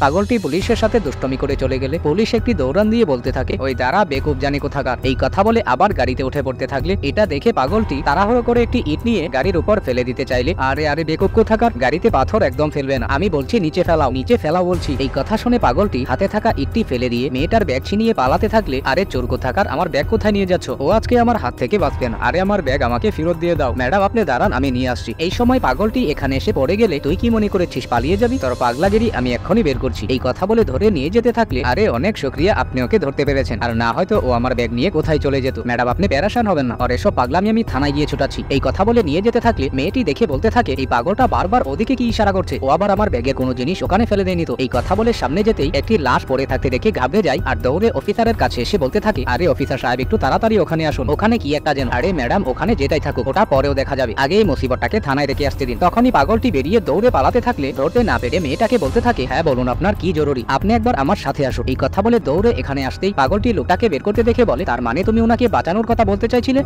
পাগলটি পুলিশের সাথে দুষ্টমি করে চলে গেলে পুলিশ একটি দৌড়ান দিয়ে বলতে থাকে, ওই দাঁড়া বেকুব জানি কোথাকার। এই কথা বলে আবার গাড়িতে উঠে পড়তে থাকলে এটা দেখে পাগলটি তাড়াহুড়ো করে একটি ইট নিয়ে গাড়ির উপর ফেলে দিতে চাইলে, আরে আরে বেকুব কোথাকার, গাড়িতে পাথর একদম ফেলবে না, আমি বলছি নিচে ফেলাও, নিচে ফেলাও বলছি। এই কথা শুনে পাগলটি হাতে থাকা ইটটি ফেলে দিয়ে মেয়েটার ব্যাগ ছিনিয়ে পালাতে থাকলে, আরে চোর কোথাকার, আমার ব্যাগ কোথায় নিয়ে যাচ্ছ? ও আজকে আমার হাত থেকে বাঁচবে না, আরে আমার ব্যাগ আমাকে ফেরত দিয়ে দাও। ম্যাডাম আপনি দাঁড়ান, আমি নিয়ে আসছি। এই সময় পাগলটি এখানে এসে পড়ে গেলে, তুই কি মনে করেছিস পালিয়ে যাবি? তোর পাগলাগিরি আমি এক্ষুনি বের করছি। এই কথা বলে ধরে নিয়ে যেতে থাকলে, আরে অনেক শুকরিয়া, আপনি ওকে ধরতে পেরেছেন, আর না হয়তো ও আমার ব্যাগ নিয়ে কোথায় চলে যেত। ম্যাডাম আপনি প্যারাশান হবেন না, আর এসব পাগলামি আমি থানায় গিয়ে ছুটাচ্ছি। এই কথা বলে নিয়ে যেতে থাকলে মেয়েটি দেখে বলতে থাকে, এই পাগলটা বারবার ওদিকে কি ইশারা করছে, ও আবার আমার ব্যাগের কোনো জিনিস ওখানে ফেলে দেয়নি তো। এই কথা বলে সামনে যেতেই একটি লাশ পড়ে থাকতে দেখে ঘাবড়ে যায় আর দৌড়ে অফিসারের কাছে এসে বলতে থাকে, আরে অফিসার সাহেব একটু তাড়াতাড়ি ওখানে আসুন, ওখানে কি একটা যেন। আরে ম্যাডাম ওখানে যেটাই থাকুক, ওটা পরেও দেখা যাবে, আগে এই মুসিবতটাকে থানায় রেখে আসতে দিন। তখনই পাগলটি বেরিয়ে দৌড়ে পালাতে থাকলে ধরতে না পেরে মেয়েটাকে বলতে থাকে, হ্যাঁ বলুন আপনার কি জরুরি, আপনি একবার আমার সাথে আসুন। এই কথা বলে দৌড়ে এখানে আসতেই পাগলটি লোকটাকে বের করতে দেখে বলে, তার মানে তুমি ওনাকে বাঁচানোর কথা বলতে চাইছিলে?